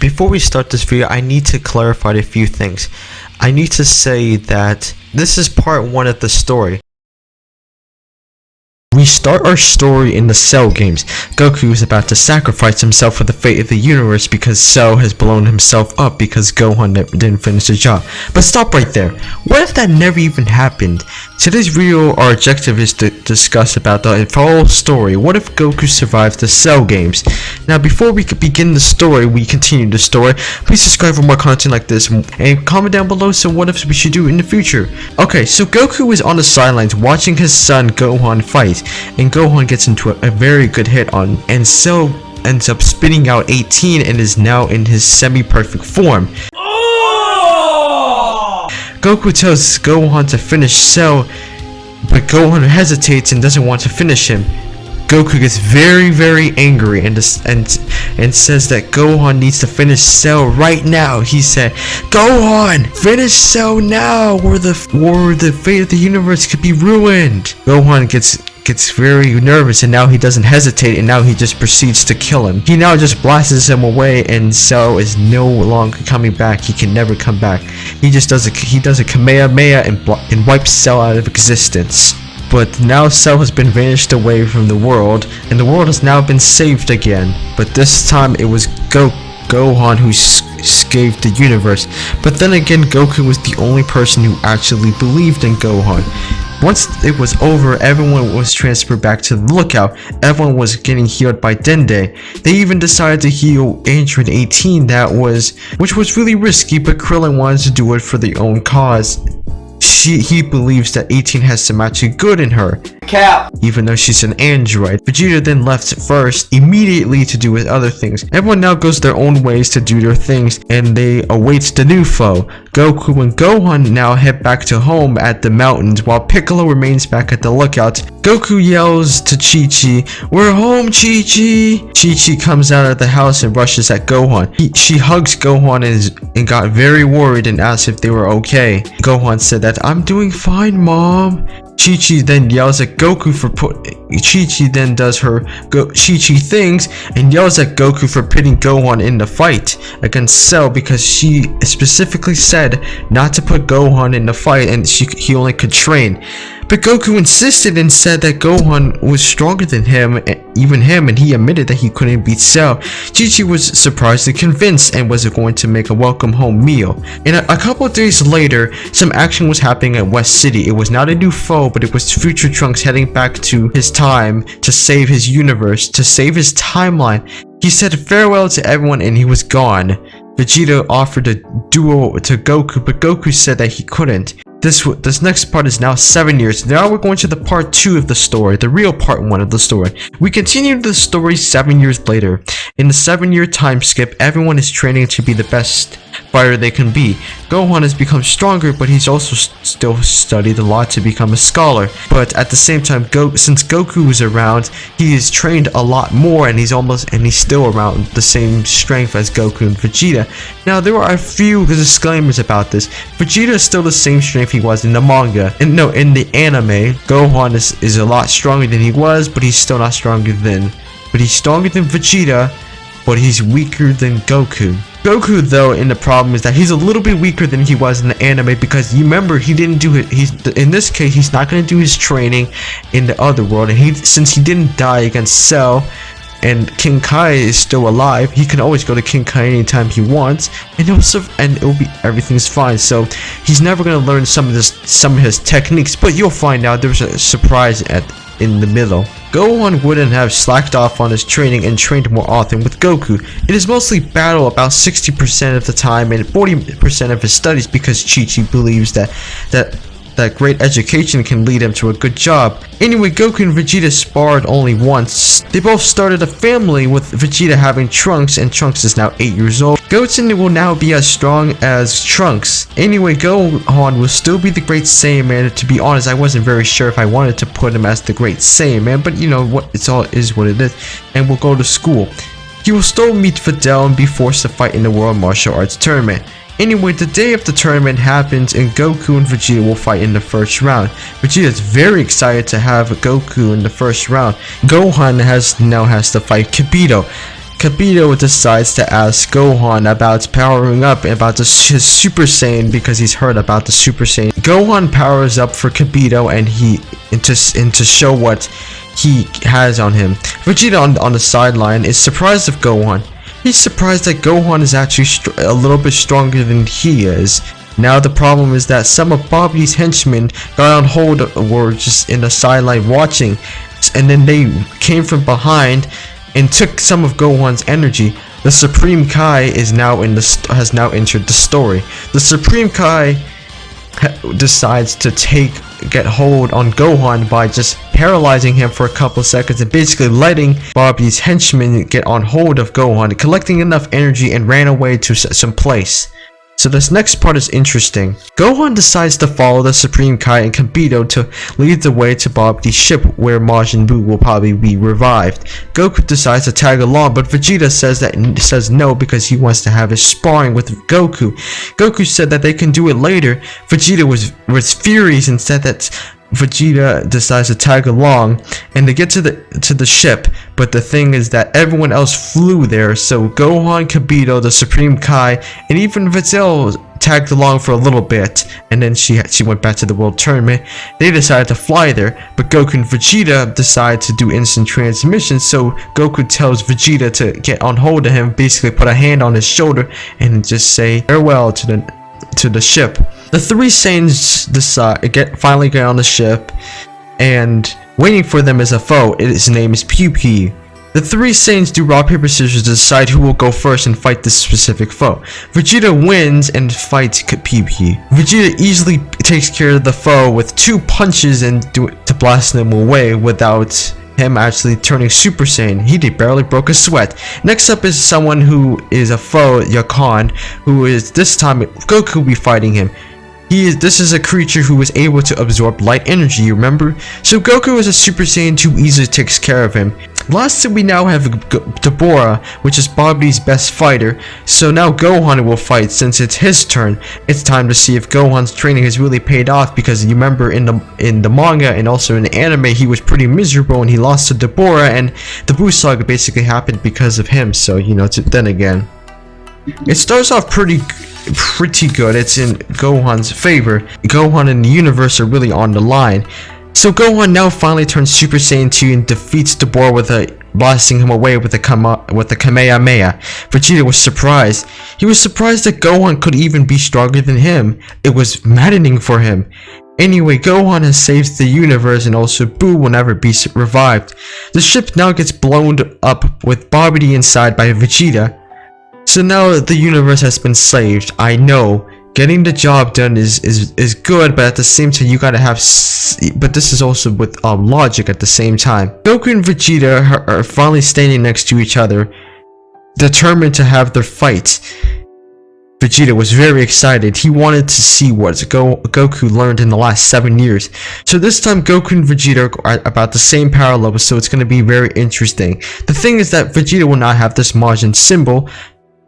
Before we start this video, I need to clarify a few things. I need to say that this is part 1 of the story. We start our story in the Cell games. Goku is about to sacrifice himself for the fate of the universe because Cell has blown himself up because Gohan didn't finish the job. But stop right there. What if that never even happened? Today's video, our objective is to discuss about the full story. What if Goku survives the Cell games? Now before we begin the story, we continue the story. Please subscribe for more content like this and comment down below some what ifs we should do in the future. Okay, so Goku is on the sidelines watching his son Gohan fight. And Gohan gets into a very good hit on, and Cell ends up spitting out 18 and is now in his semi-perfect form. Oh! Goku tells Gohan to finish Cell, but Gohan hesitates and doesn't want to finish him. Goku gets very angry and says that Gohan needs to finish Cell right now. He said, "Gohan, finish Cell now, or the fate of the universe could be ruined." Gohan gets very nervous, and now he doesn't hesitate, and now he just proceeds to kill him. He now just blasts him away, and Cell is no longer coming back. He can never come back. He does a Kamehameha and wipes Cell out of existence. But now Cell has been vanished away from the world, and the world has now been saved again. But this time it was Gohan who saved the universe. But then again, Goku was the only person who actually believed in Gohan. Once it was over, everyone was transferred back to the lookout. Everyone was getting healed by Dende. They even decided to heal Android 18, which was really risky, but Krillin wanted to do it for their own cause. He believes that 18 has some actually good in her, even though she's an android. Vegeta then left first immediately to do his other things. Everyone now goes their own ways to do their things, and they await the new foe. Goku and Gohan now head back to home at the mountains, while Piccolo remains back at the lookout. Goku yells to Chi-Chi, "We're home, Chi-Chi!" Chi-Chi comes out of the house and rushes at Gohan. She hugs Gohan and got very worried and asked if they were okay. Gohan said that, "I'm doing fine, Mom." Chi-Chi then yells at Goku for Chi-Chi then does her Chi-Chi things and yells at Goku for putting Gohan in the fight against Cell because she specifically said not to put Gohan in the fight and he only could train. But Goku insisted and said that Gohan was stronger than him, and he admitted that he couldn't beat Cell. Chi-Chi was surprisingly convinced and was going to make a welcome home meal. And a couple of days later, some action was happening at West City. It was not a new foe, but it was future Trunks heading back to his time to save his universe, to save his timeline. He said farewell to everyone and he was gone. Vegeta offered a duel to Goku, but Goku said that he couldn't. This next part is now 7 years. Now we're going to the part 2 of the story, the real part 1 of the story. We continue the story 7 years later. In the 7-year time skip, everyone is training to be the best fighter they can be. Gohan has become stronger, but he's also still studied a lot to become a scholar. But at the same time, since Goku is around, he is trained a lot more, and he's still around the same strength as Goku and Vegeta. Now there are a few disclaimers about this. Vegeta is still the same strength he was in the manga, and no, in the anime, Gohan is a lot stronger than he was, but he's still not stronger than. But he's stronger than Vegeta, but he's weaker than Goku. Goku, though, in the problem is that he's a little bit weaker than he was in the anime because you remember he didn't do it. In this case, he's not going to do his training in the other world, and since he didn't die against Cell, and King Kai is still alive, he can always go to King Kai anytime he wants, and everything's fine. So he's never gonna learn some of his techniques, but you'll find out there's a surprise in the middle. Gohan wouldn't have slacked off on his training and trained more often with Goku. It is mostly battle about 60% of the time and 40% of his studies because Chi-Chi believes that great education can lead him to a good job. Anyway, Goku and Vegeta sparred only once. They both started a family, with Vegeta having Trunks, and Trunks is now 8 years old. Goten will now be as strong as Trunks. Anyway, Gohan will still be the Great Saiyan Man. To be honest, I wasn't very sure if I wanted to put him as the Great Saiyan Man, but you know what, it's all is what it is, and will go to school. He will still meet Fidel and be forced to fight in the World Martial Arts Tournament. Anyway, the day of the tournament happens and Goku and Vegeta will fight in the first round. Vegeta is very excited to have Goku in the first round. Gohan now has to fight Kibito. Kibito decides to ask Gohan about powering up, about his Super Saiyan, because he's heard about the Super Saiyan. Gohan powers up for Kibito and to show what he has on him. Vegeta on the sideline is surprised of Gohan. He's surprised that Gohan is actually a little bit stronger than he is. Now the problem is that some of Babidi's henchmen got on hold, were just in the sideline watching, and then they came from behind and took some of Gohan's energy. The Supreme Kai has now entered the story. The Supreme Kai decides to get hold on Gohan by just paralyzing him for a couple seconds and basically letting Babidi's henchmen get on hold of Gohan, collecting enough energy, and ran away to some place. So this next part is interesting. Gohan decides to follow the Supreme Kai and Kibito to lead the way to Babidi's ship, where Majin Buu will probably be revived. Goku decides to tag along, but Vegeta says no because he wants to have his sparring with Goku. Goku said that they can do it later. Vegeta was furious and said that Vegeta decides to tag along, and they get to the ship, but the thing is that everyone else flew there, so Gohan, Kibito, the Supreme Kai, and even Vattel tagged along for a little bit, and then she went back to the World Tournament. They decided to fly there, but Goku and Vegeta decide to do instant transmission, so Goku tells Vegeta to get on hold of him, basically put a hand on his shoulder, and just say farewell to the ship. The three Saiyans finally get on the ship, and waiting for them is a foe. His name is Pew Pew. The three Saiyans do rock, paper, scissors to decide who will go first and fight this specific foe. Vegeta wins and fights Pew Pew. Vegeta easily takes care of the foe with 2 punches and to blast them away without him actually turning Super Saiyan. He barely broke a sweat. Next up is someone who is a foe, Yakan, who is this time Goku will be fighting him. This is a creature who is able to absorb light energy, you remember? So Goku is a Super Saiyan who easily takes care of him. Lastly, we now have Deborah, which is Babidi's best fighter. So now Gohan will fight since it's his turn. It's time to see if Gohan's training has really paid off, because you remember in the manga and also in the anime, he was pretty miserable and he lost to Deborah, and the Buu Saga basically happened because of him. So, you know, then again, it starts off pretty good. It's in Gohan's favor. Gohan and the universe are really on the line. So Gohan now finally turns Super Saiyan 2 and defeats Deborah blasting him away with a Kamehameha. Vegeta was surprised. He was surprised that Gohan could even be stronger than him. It was maddening for him. Anyway, Gohan has saved the universe, and also Buu will never be revived. The ship now gets blown up with Babidi inside by Vegeta. So now the universe has been saved. I know getting the job done is good, but at the same time you gotta have but this is also with logic at the same time. Goku and Vegeta are finally standing next to each other, determined to have their fight. Vegeta was very excited. He wanted to see what Goku learned in the last 7 years. So this time Goku and Vegeta are about the same power level, so it's going to be very interesting. The thing is that Vegeta will not have this Majin symbol,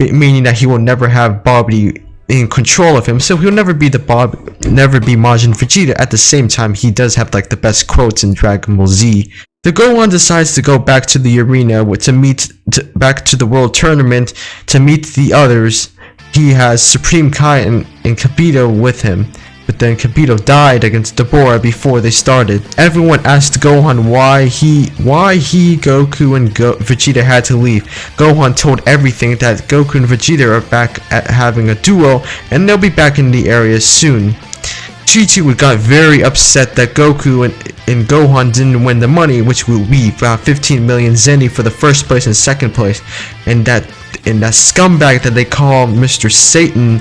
meaning that he will never have Babidi in control of him, so he'll never be Majin Vegeta. At the same time, he does have like the best quotes in Dragon Ball Z. The Gohan decides to go back to the arena back to the World Tournament to meet the others. He has Supreme Kai and Kibito with him, but then Kibito died against Deborah before they started. Everyone asked Gohan why he, Goku, and Vegeta had to leave. Gohan told everything, that Goku and Vegeta are back at having a duo, and they'll be back in the area soon. Chi-Chi got very upset that Goku and Gohan didn't win the money, which will be about 15 million Zenny for the first place and second place, and that scumbag that they call Mr. Satan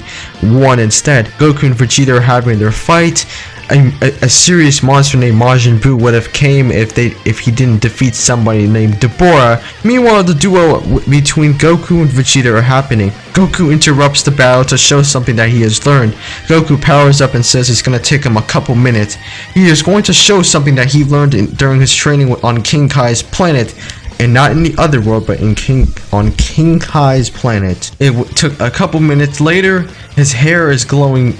won instead. Goku and Vegeta are having their fight. A serious monster named Majin Buu would have came if he didn't defeat somebody named Deborah. Meanwhile, the duo between Goku and Vegeta are happening. Goku interrupts the battle to show something that he has learned. Goku powers up and says it's going to take him a couple minutes. He is going to show something that he learned during his training on King Kai's planet. and not in the other world, but on King Kai's planet. It took a couple minutes later. His hair is growing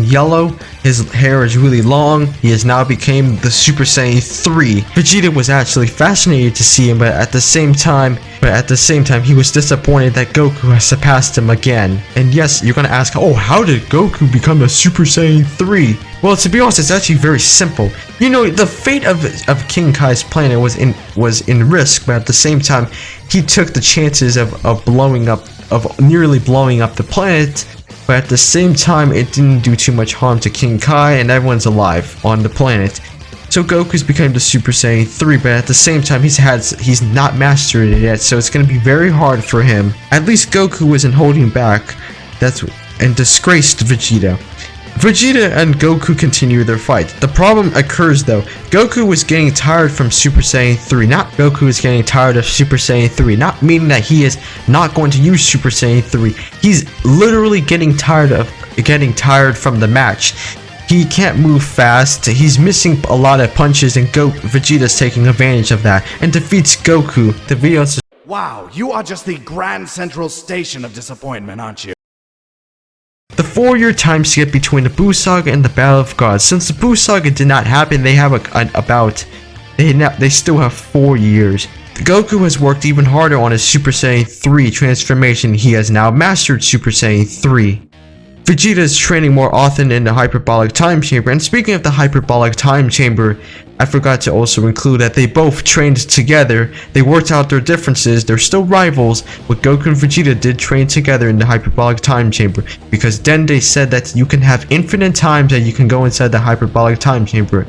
yellow. His hair is really long. He has now become the Super Saiyan 3. Vegeta was actually fascinated to see him, but at the same time, he was disappointed that Goku has surpassed him again. And yes, you're gonna ask, oh, how did Goku become a Super Saiyan 3? Well, to be honest, it's actually very simple. You know, the fate of King Kai's planet was in risk, but at the same time, he took the chances of nearly blowing up the planet. But at the same time, it didn't do too much harm to King Kai, and everyone's alive on the planet. So Goku's become the Super Saiyan 3, but at the same time, he's not mastered it yet, so it's gonna be very hard for him. At least Goku isn't holding back. And disgraced Vegeta. Vegeta and Goku continue their fight. The problem occurs though. Goku was getting tired from Super Saiyan 3. Not Goku is getting tired of Super Saiyan 3. Not meaning that he is not going to use Super Saiyan 3. He's literally getting tired from the match. He can't move fast. He's missing a lot of punches, and Vegeta's taking advantage of that and defeats Goku. The video says, "Wow, you are just the grand central station of disappointment, aren't you?" the 4-year time skip between the Buu Saga and the Battle of Gods. Since the Buu Saga did not happen, they have they still have 4 years. Goku has worked even harder on his Super Saiyan 3 transformation. He has now mastered Super Saiyan 3. Vegeta is training more often in the Hyperbolic Time Chamber. And speaking of the Hyperbolic Time Chamber, I forgot to also include that they both trained together. They worked out their differences. They're still rivals, but Goku and Vegeta did train together in the Hyperbolic Time Chamber, because Dende said that you can have infinite times that you can go inside the Hyperbolic Time Chamber,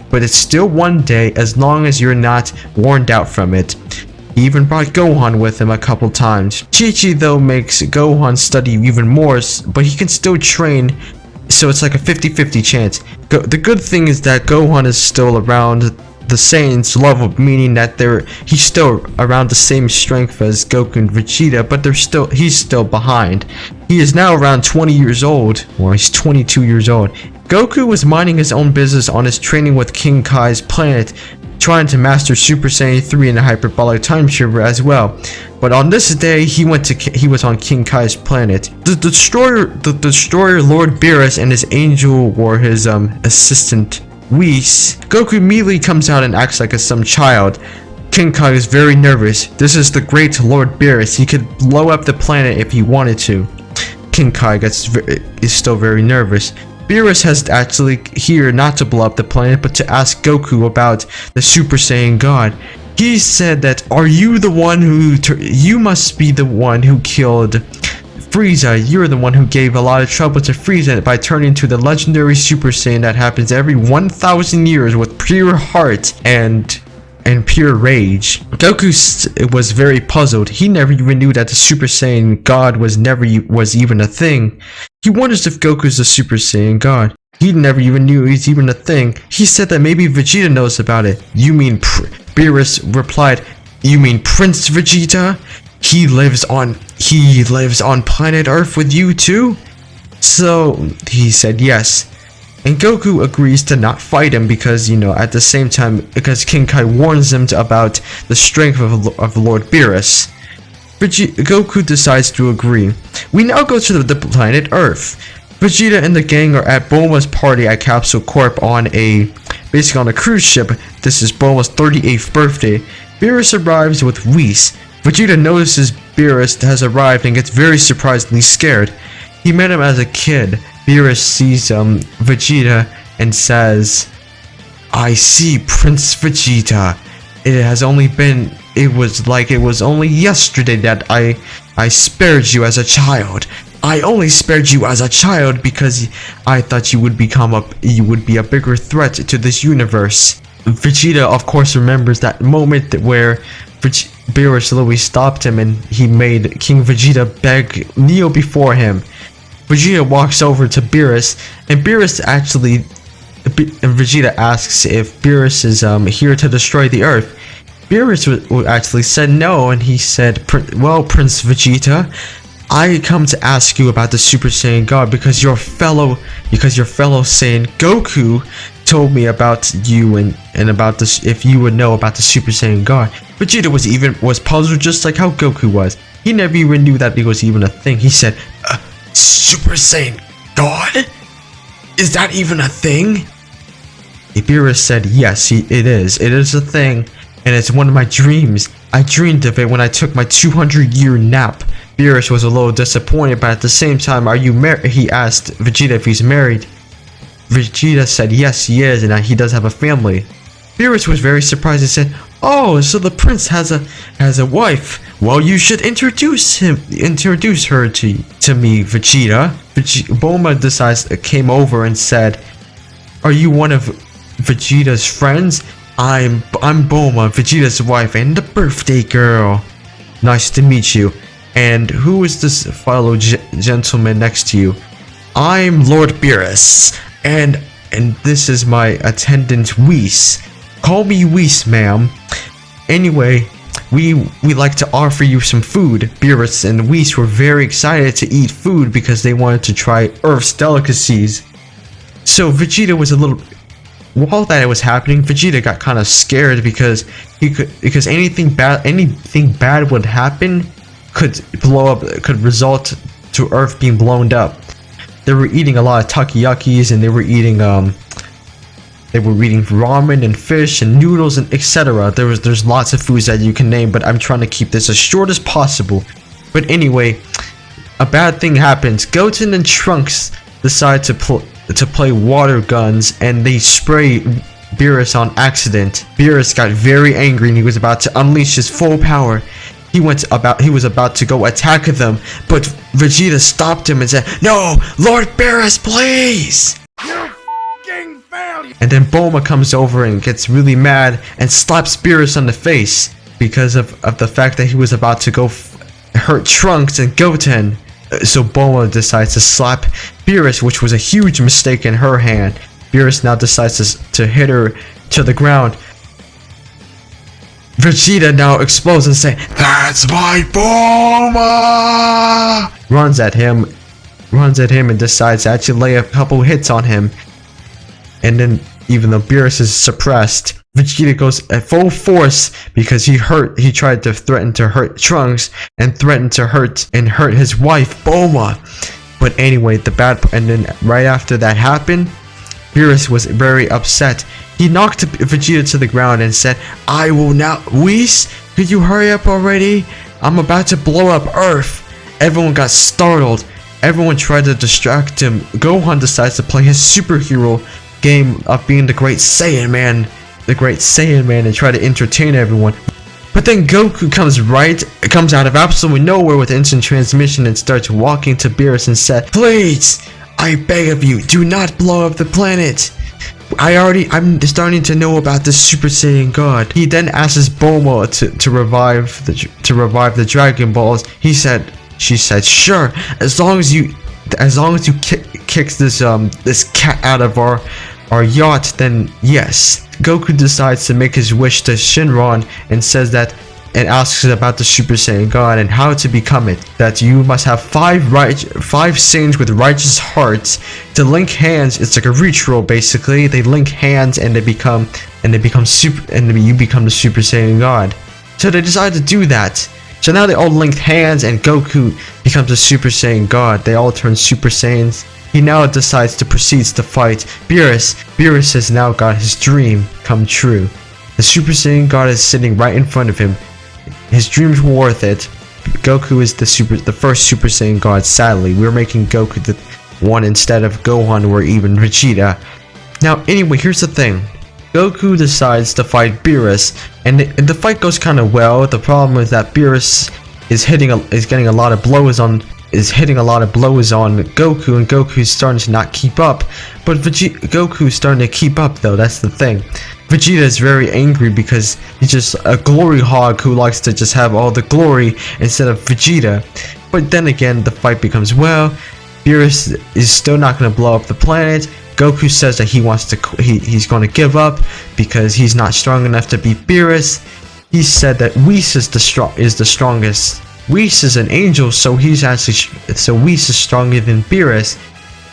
but it's still one day as long as you're not worn out from it. He even brought Gohan with him a couple times. Chi-Chi though makes Gohan study even more, but he can still train, so it's like a 50-50 chance. The good thing is that Gohan is still around the Saiyan's level, meaning that he's still around the same strength as Goku and Vegeta, but he's still behind. He is now around 20 years old, or he's 22 years old. Goku was minding his own business on his training with King Kai's planet, trying to master Super Saiyan 3 in the Hyperbolic Time Chamber as well. But on this day, he was on King Kai's planet. The destroyer Lord Beerus and his angel were his assistant Whis. Goku immediately comes out and acts like some child. King Kai is very nervous. This is the great Lord Beerus. He could blow up the planet if he wanted to. King Kai is still very nervous. Beerus has actually here not to blow up the planet, but to ask Goku about the Super Saiyan God. He said that, are you the one you must be the one who killed Frieza. You're the one who gave a lot of trouble to Frieza by turning into the legendary Super Saiyan that happens every 1,000 years with pure heart and pure rage. Goku was very puzzled. He never even knew that the Super Saiyan God was even a thing. He wonders if Goku's the Super Saiyan God. He never even knew he's even a thing. He said that maybe Vegeta knows about it. You mean Beerus replied, you mean Prince Vegeta? He lives on planet Earth with you too? So he said yes. And Goku agrees to not fight him because, at the same time, because King Kai warns him about the strength of Lord Beerus. Goku decides to agree. We now go to the planet Earth. Vegeta and the gang are at Bulma's party at Capsule Corp basically on a cruise ship. This is Bulma's 38th birthday. Beerus arrives with Whis. Vegeta notices Beerus has arrived and gets very surprisingly scared. He met him as a kid. Beerus sees Vegeta and says, I see Prince Vegeta. It was only yesterday that I spared you as a child. I only spared you as a child because I thought you would be a bigger threat to this universe. Vegeta of course remembers that moment where Beerus literally stopped him and he made King Vegeta kneel before him. Vegeta walks over to Beerus, and Vegeta asks if Beerus is here to destroy the Earth. Beerus actually said no, and he said, well, Prince Vegeta, I come to ask you about the Super Saiyan God because your fellow Saiyan Goku told me about you and about this, if you would know about the Super Saiyan God. Vegeta was puzzled just like how Goku was. He never even knew that it was even a thing. He said, Super Saiyan God? Is that even a thing? Beerus said, yes, it is. It is a thing, and it's one of my dreams. I dreamed of it when I took my 200-year nap. Beerus was a little disappointed, but at the same time, are you married? He asked Vegeta if he's married. Vegeta said yes, he is, and he does have a family. Beerus was very surprised and said, oh, so the prince has a wife. Well, you should introduce her to me, Vegeta. Bulma came over and said, are you one of Vegeta's friends? I'm Bulma, Vegeta's wife and the birthday girl. Nice to meet you. And who is this fellow gentleman next to you? I'm Lord Beerus, and this is my attendant Whis. Call me Whis, ma'am. Anyway, we like to offer you some food. Beerus and Whis were very excited to eat food because they wanted to try Earth's delicacies. So was a little. While that was happening, Vegeta got kind of scared because anything bad would happen could result to Earth being blown up. They were eating a lot of takoyakis, and they were eating ramen and fish and noodles and etc. There's lots of foods that you can name, but I'm trying to keep this as short as possible. But anyway, a bad thing happens. Goten and Trunks decide to play water guns, and they spray Beerus on accident. Beerus got very angry and he was about to unleash his full power. He was about to go attack them, but Vegeta stopped him and said, no, Lord Beerus, please! You f***ing failed! And then Bulma comes over and gets really mad and slaps Beerus on the face because of the fact that he was about to go hurt Trunks and Goten. So Bulma decides to slap Beerus, which was a huge mistake in her hand. Beerus now decides to hit her to the ground. Vegeta now explodes and says, that's my Bulma! Runs at him and decides to actually lay a couple hits on him. And then, even though Beerus is suppressed, Vegeta goes at full force because he tried to threaten to hurt Trunks and threatened to hurt his wife Bulma. But anyway, and then right after that happened, Beerus was very upset. He knocked Vegeta to the ground and said, I will now. Whis, could you hurry up already? I'm about to blow up Earth. Everyone got startled. Everyone tried to distract him. Gohan decides to play his superhero game of being the Great Saiyan Man. And try to entertain everyone. But then Goku comes out of absolutely nowhere with instant transmission and starts walking to Beerus and said, please, I beg of you, do not blow up the planet. I'm starting to know about the Super Saiyan God. He then asks Bulma to revive the Dragon Balls. She said, sure, as long as you kicks this cat out of our yacht, then yes. Goku decides to make his wish to Shinron and says that, and asks about the Super Saiyan God and how to become it. That you must have five Saiyans with righteous hearts to link hands. It's like a ritual basically. They link hands and you become the Super Saiyan God. So they decide to do that. So now they all linked hands and Goku becomes a Super Saiyan God. They all turn Super Saiyans. He now decides to proceed to fight Beerus. Beerus has now got his dream come true. The Super Saiyan God is sitting right in front of him. His dreams were worth it. Goku is the first Super Saiyan God. Sadly, we're making Goku the one instead of Gohan or even Vegeta. Now, anyway, here's the thing. Goku decides to fight Beerus, and the fight goes kind of well. The problem is that Beerus is getting a lot of blows on Goku, and Goku's starting to not keep up. But Goku's starting to keep up though. That's the thing. Vegeta is very angry because he's just a glory hog who likes to just have all the glory instead of Vegeta. But then again, the fight becomes well. Beerus is still not going to blow up the planet. Goku says that he's going to give up because he's not strong enough to beat Beerus. He said that Whis is the strongest. Whis is an angel, so Whis is stronger than Beerus.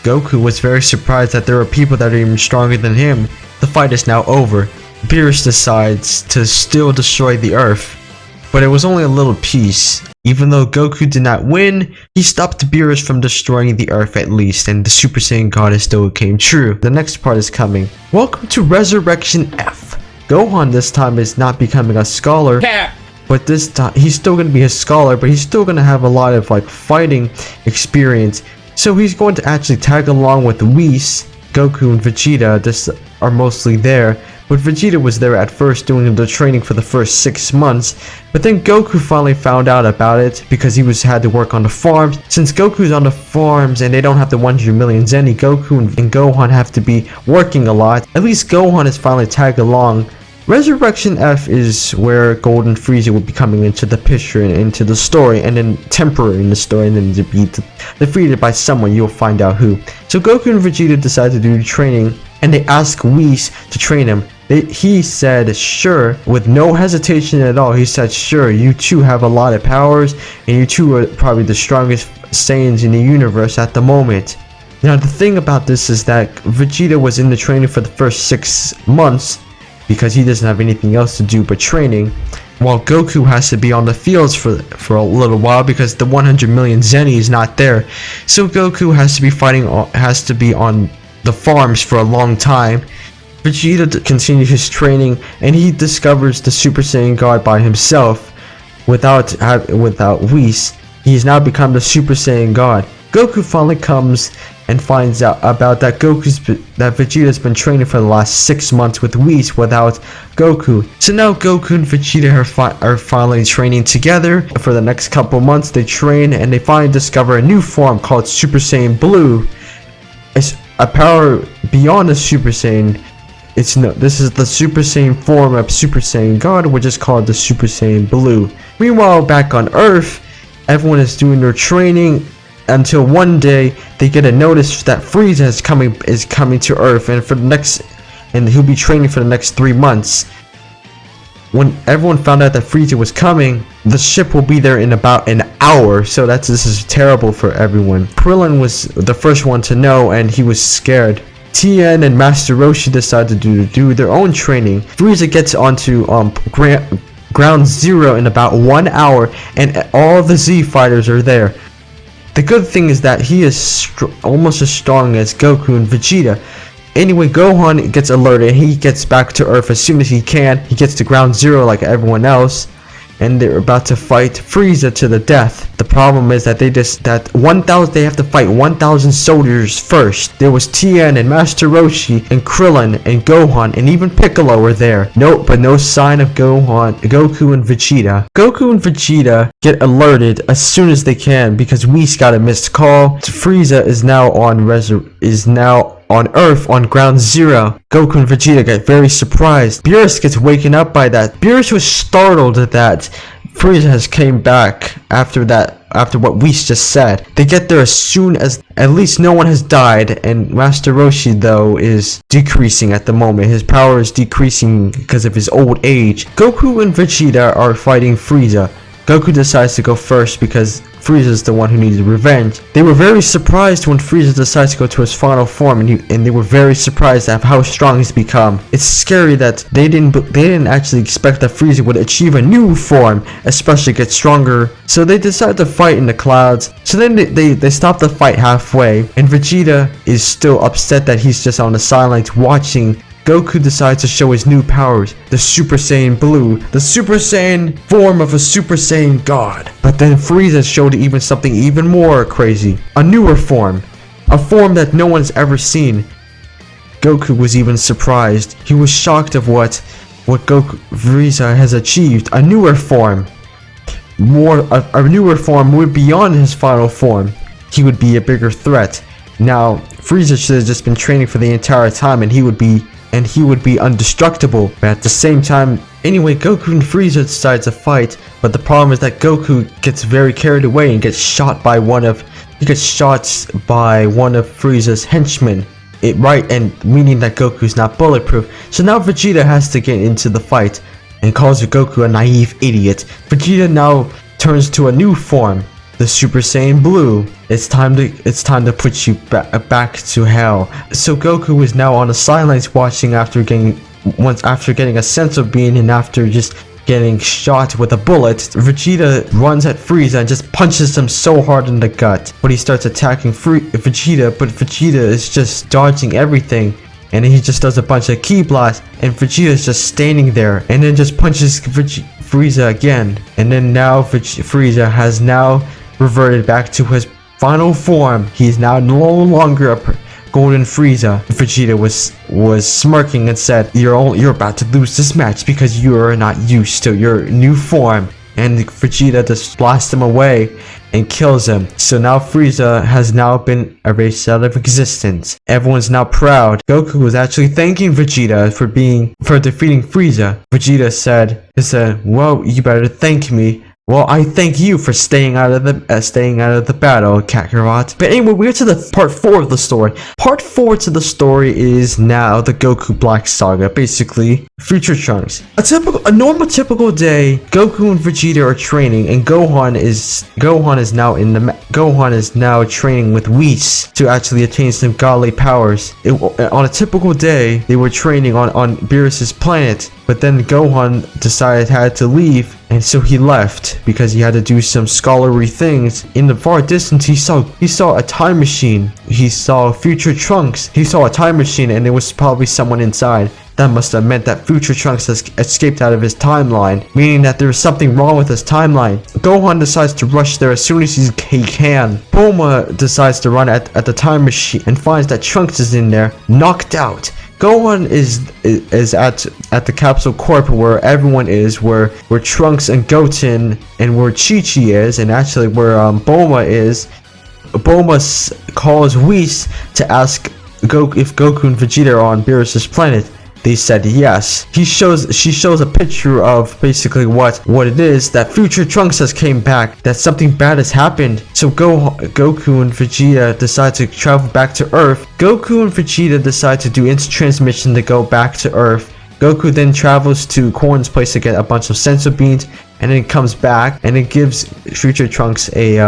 Goku was very surprised that there are people that are even stronger than him. The fight is now over. Beerus decides to still destroy the Earth, but it was only a little piece. Even though Goku did not win, he stopped Beerus from destroying the Earth at least, and the Super Saiyan God still came true. The next part is coming. Welcome to Resurrection F. Gohan this time is not becoming a scholar, but this time he's still going to be a scholar, but he's still going to have a lot of like fighting experience. So he's going to actually tag along with Whis. Goku and Vegeta just are mostly there, but Vegeta was there at first doing the training for the first 6 months, but then Goku finally found out about it because he had to work on the farms. Since Goku's on the farms and they don't have the 100 million Zeni, Goku and Gohan have to be working a lot. At least Gohan is finally tagged along. Resurrection F is where Golden Frieza will be coming into the picture and into the story, and then temporary in the story, and then to be defeated by someone. You'll find out who. So Goku and Vegeta decide to do the training, and they ask Whis to train him. He said sure, with no hesitation at all. He said sure, you two have a lot of powers, and you two are probably the strongest Saiyans in the universe at the moment. Now the thing about this is that Vegeta was in the training for the first 6 months, because he doesn't have anything else to do but training, while Goku has to be on the fields for a little while because the 100 million Zeni is not there. So Goku has to be on the farms for a long time. Vegeta continues his training, and he discovers the Super Saiyan God by himself without Whis. He's now become the Super Saiyan God. Goku finally comes and finds out about that Vegeta's been training for the last 6 months with Whis without Goku. So now Goku and Vegeta are finally training together. For the next couple months they train, and they finally discover a new form called Super Saiyan Blue. It's a power beyond the Super Saiyan. This is the Super Saiyan form of Super Saiyan God, which is called the Super Saiyan Blue. Meanwhile, back on Earth, everyone is doing their training, until one day they get a notice that Frieza is coming to Earth, and he'll be training for the next 3 months. When everyone found out that Frieza was coming, the ship will be there in about an hour, so this is terrible for everyone. Krillin was the first one to know, and he was scared. Tien and Master Roshi decide to do their own training. Frieza gets onto Ground Zero in about 1 hour, and all the Z fighters are there. The good thing is that he is almost as strong as Goku and Vegeta. Anyway, Gohan gets alerted. He gets back to Earth as soon as he can. He gets to Ground Zero like everyone else, and they're about to fight Frieza to the death. The problem is that they have to fight 1,000 soldiers first. There was Tien and Master Roshi and Krillin and Gohan, and even Piccolo were there. But no sign of Goku and Vegeta. Goku and Vegeta get alerted as soon as they can because Whis got a missed call. Frieza is now on Earth on Ground Zero. Goku and Vegeta get very surprised. Beerus gets waken up by that. Beerus was startled that Frieza has came back after what Whis just said. They get there as soon as at least no one has died, and Master Roshi though is decreasing at the moment. His power is decreasing because of his old age. Goku and Vegeta are fighting Frieza. Goku decides to go first because Frieza is the one who needed revenge. They were very surprised when Frieza decides to go to his final form, and they were very surprised at how strong he's become. It's scary that they didn't actually expect that Frieza would achieve a new form, especially get stronger. So they decide to fight in the clouds. So then they stop the fight halfway, and Vegeta is still upset that he's just on the sidelines watching. Goku decides to show his new powers, the Super Saiyan Blue, the Super Saiyan form of a Super Saiyan God. But then Frieza showed something even more crazy, a newer form, a form that no one's ever seen. Goku was even surprised. He was shocked of what Frieza has achieved, a newer form. A newer form more beyond his final form. He would be a bigger threat. Now, Frieza should have just been training for the entire time, and he would be indestructible. But at the same time, anyway, Goku and Frieza decide to fight, but the problem is that Goku gets very carried away and gets shot by one of Frieza's henchmen. Meaning that Goku's not bulletproof. So now Vegeta has to get into the fight and calls Goku a naive idiot. Vegeta now turns to a new form, the Super Saiyan Blue. It's time to put you back to hell. So Goku is now on the sidelines watching after getting a senso bean and after just getting shot with a bullet. Vegeta runs at Frieza and just punches him so hard in the gut. But he starts attacking Vegeta, but Vegeta is just dodging everything. And he just does a bunch of ki blasts, and Vegeta is just standing there, and then just punches Frieza again. And then now Frieza has now reverted back to his final form. He's now no longer a Golden Frieza. Vegeta was smirking and said, "You're about to lose this match because you are not used to your new form." And Vegeta just blasts him away and kills him. So now Frieza has now been erased out of existence. Everyone's now proud. Goku was actually thanking Vegeta for defeating Frieza. Vegeta said, "Well, you better thank me. Well, I thank you for staying out of the battle, Kakarot." But anyway, we're to the part 4 of the story. Part 4 to the story is now the Goku Black saga, basically Future Trunks. A normal typical day, Goku and Vegeta are training, and Gohan is now training with Whis to actually attain some godly powers. On a typical day, they were training on Beerus' planet, but then Gohan decided he had to leave. And so he left because he had to do some scholarly things. In the far distance, he saw a time machine. He saw Future Trunks. He saw a time machine, and there was probably someone inside. That must have meant that Future Trunks has escaped out of his timeline, meaning that there is something wrong with his timeline. Gohan decides to rush there as soon as he can. Bulma decides to run at the time machine and finds that Trunks is in there, knocked out. Gohan is at the Capsule Corp where everyone is, where Trunks and Goten and where Chi-Chi is, and actually where Bulma is. Bulma calls Whis to ask if Goku and Vegeta are on Beerus' planet. They said yes. She shows a picture of basically what it is, that Future Trunks has came back, that something bad has happened. So Goku and Vegeta decide to travel back to Earth. Goku and Vegeta decide to do instant transmission to go back to Earth. Goku then travels to Korn's place to get a bunch of senso beans, and then comes back and it gives Future Trunks a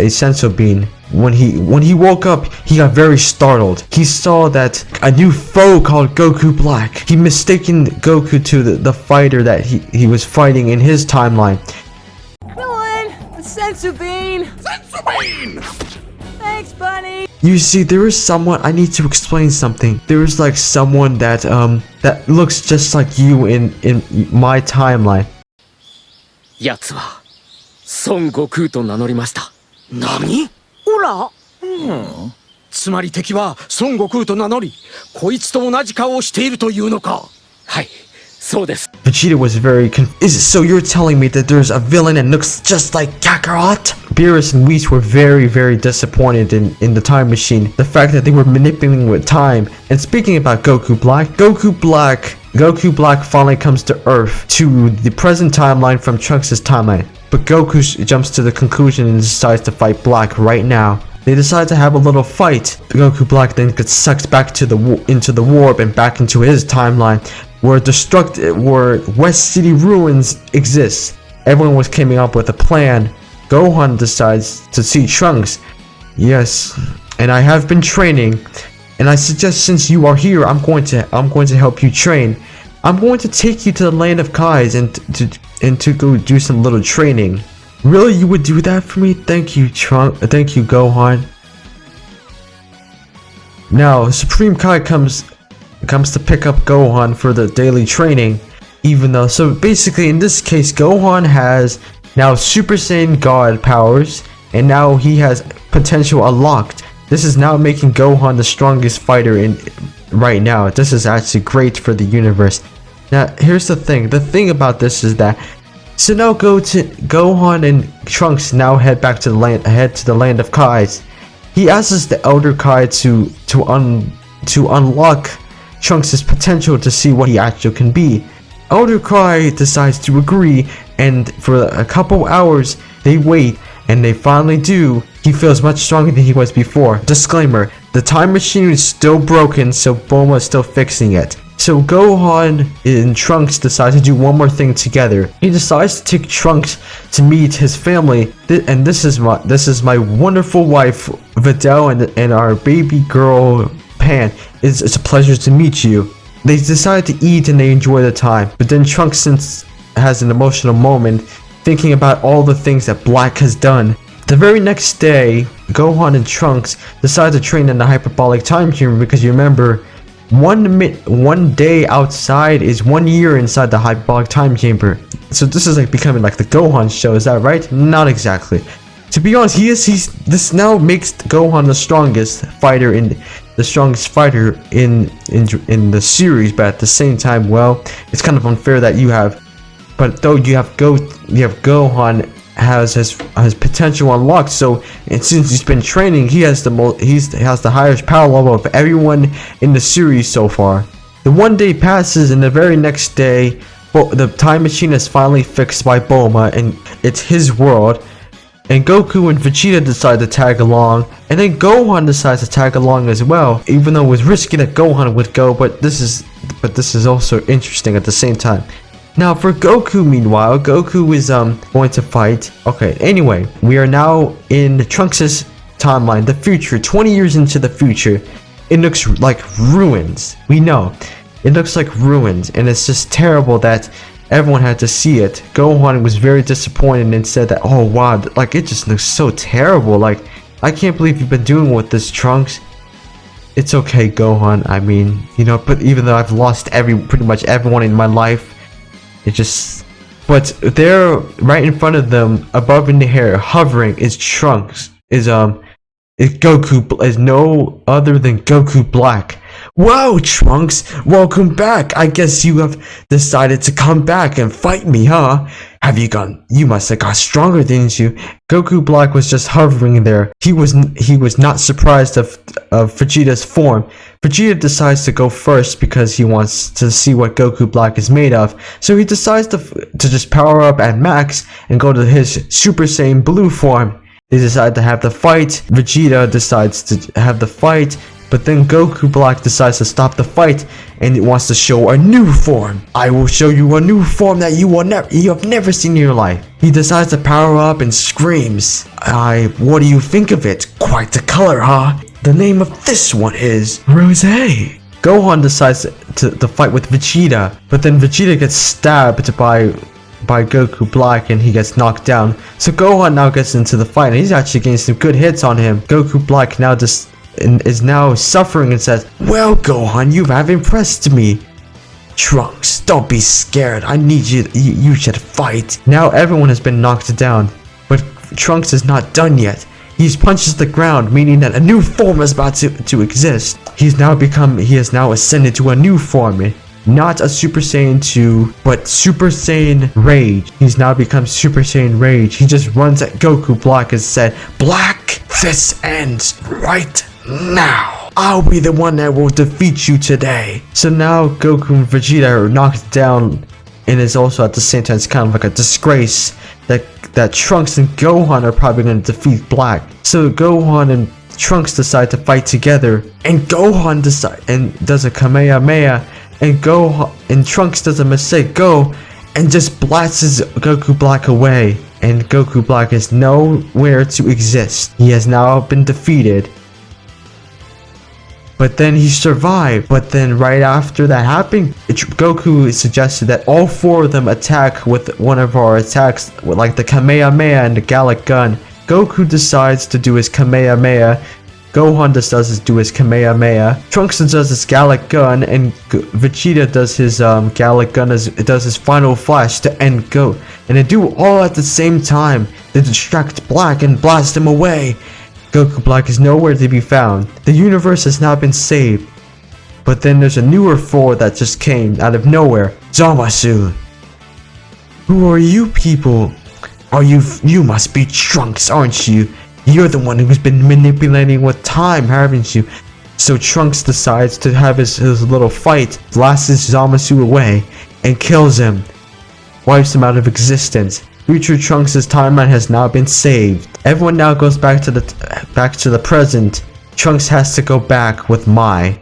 senso bean. When he woke up, he got very startled. He saw that a new foe called Goku Black. He mistaken Goku to the fighter that he was fighting in his timeline. Dylan, a sensu bean. Sensu bean! Thanks, bunny. You see, there is someone. I need to explain something. There is like someone that looks just like you in my timeline. やつは孫悟空と名乗りました。何？ほら。つまり敵は孫悟空と名乗り、こいつと同じ顔をしているというのか。はい、そうです。Vegeta was very so you're telling me that there's a villain that looks just like Kakarot? Beerus and Whis were very, very disappointed in the time machine. The fact that they were manipulating with time. And speaking about Goku Black finally comes to Earth, to the present timeline from Trunks' timeline. But Goku jumps to the conclusion and decides to fight Black right now. They decide to have a little fight. Goku Black then gets sucked back into the warp and back into his timeline, where West City ruins exist. Everyone was coming up with a plan. Gohan decides to see Trunks. Yes, and I have been training. And I suggest, since you are here, I'm going to help you train. I'm going to take you to the land of Kais and to go do some little training. Really, you would do that for me? Thank you, Thank you, Gohan. Now, Supreme Kai comes to pick up Gohan for the daily training. So basically, in this case, Gohan has now Super Saiyan God powers, and now he has potential unlocked. This is now making Gohan the strongest fighter right now. This is actually great for the universe. Now, here's the thing. The thing about this is that, so now Gohan and Trunks now head to the land of Kais. He asks the Elder Kai to unlock Trunks' potential to see what he actually can be. Elder Kai decides to agree, and for a couple hours they wait, and they finally do. He feels much stronger than he was before. Disclaimer: the time machine is still broken, so Bulma is still fixing it. So Gohan and Trunks decide to do one more thing together. He decides to take Trunks to meet his family, and this is my wonderful wife Videl and our baby girl Pan. It's a pleasure to meet you. They decide to eat and they enjoy the time, but then Trunks has an emotional moment thinking about all the things that Black has done. The very next day, Gohan and Trunks decide to train in the hyperbolic time chamber because you remember, one day outside is 1 year inside the hyperbolic time chamber. So this is like becoming like the Gohan show, is that right? Not exactly. To be honest, this now makes Gohan the strongest fighter in the series, but at the same time, well, it's kind of unfair that you have Gohan has his potential unlocked. So, and since he's been training, he has the highest power level of everyone in the series so far. The 1 day passes, and the very next day, the time machine is finally fixed by Bulma, and it's his world. And Goku and Vegeta decide to tag along, and then Gohan decides to tag along as well, even though it was risky that Gohan would go. But this is also interesting at the same time. Now for Goku, meanwhile, Goku is going to fight. Okay, anyway, we are now in Trunks' timeline, the future, 20 years into the future. It looks like ruins. We know. It looks like ruins, and it's just terrible that everyone had to see it. Gohan was very disappointed and said that, oh wow, like it just looks so terrible. Like, I can't believe you've been doing with this, Trunks. It's okay, Gohan. I mean, you know, but even though I've lost pretty much everyone in my life, but there, right in front of them, above in the air, hovering, is Trunks. Is Goku, is no other than Goku Black. Whoa, Trunks! Welcome back! I guess you have decided to come back and fight me, huh? You must have got stronger, didn't you? Goku Black was just hovering there. He was not surprised of Vegeta's form. Vegeta decides to go first because he wants to see what Goku Black is made of. So he decides to just power up at max and go to his Super Saiyan Blue form. They decide to have the fight. Vegeta decides to have the fight. But then Goku Black decides to stop the fight and it wants to show a new form. I will show you a new form that you have never seen in your life. He decides to power up and screams. What do you think of it? Quite the color, huh? The name of this one is Rose. Gohan decides to fight with Vegeta, but then Vegeta gets stabbed by Goku Black and he gets knocked down. So Gohan now gets into the fight and he's actually getting some good hits on him. Goku Black now is now suffering and says, well, Gohan, you have impressed me. Trunks, don't be scared. I need you should fight. Now everyone has been knocked down, but Trunks is not done yet. He punches the ground, meaning that a new form is about to exist. He has now ascended to a new form. Not a Super Saiyan 2, but Super Saiyan Rage. He's now become Super Saiyan Rage. He just runs at Goku Black and said, Black, this ends right now. I'll be the one that will defeat you today. So now Goku and Vegeta are knocked down, and it's also at the same time, it's kind of like a disgrace that Trunks and Gohan are probably going to defeat Black. So Gohan and Trunks decide to fight together, and Gohan does a Kamehameha, and Trunks does a mistake, and just blasts Goku Black away, and Goku Black is nowhere to exist. He has now been defeated. But then he survived. But then right after that happened, Goku suggested that all four of them attack with one of our attacks, like the Kamehameha and the Gallic Gun. Goku decides to do his Kamehameha. Gohan does his Kamehameha. Trunks does his Gallic Gun, and Vegeta does his Gallic Gun does his final flash to end Go. And they do all at the same time. They distract Black and blast him away. Goku Black is nowhere to be found. The universe has now been saved. But then there's a newer foe that just came out of nowhere. Zamasu. Who are you people? You must be Trunks, aren't you? You're the one who's been manipulating with time, haven't you? So Trunks decides to have his little fight, blasts Zamasu away, and kills him. Wipes him out of existence. Future Trunks' timeline has now been saved. Everyone now goes back to the present. Trunks has to go back with Mai.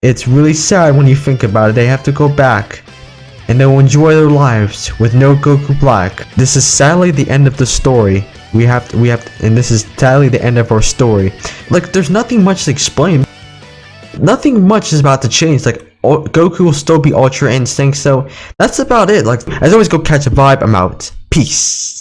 It's really sad when you think about it. They have to go back, and they'll enjoy their lives with no Goku Black. This is sadly the end of the story. And this is sadly the end of our story. Like, there's nothing much to explain. Nothing much is about to change. Like, Goku will still be Ultra Instinct, so that's about it. Like, as always, go catch a vibe. I'm out. Peace.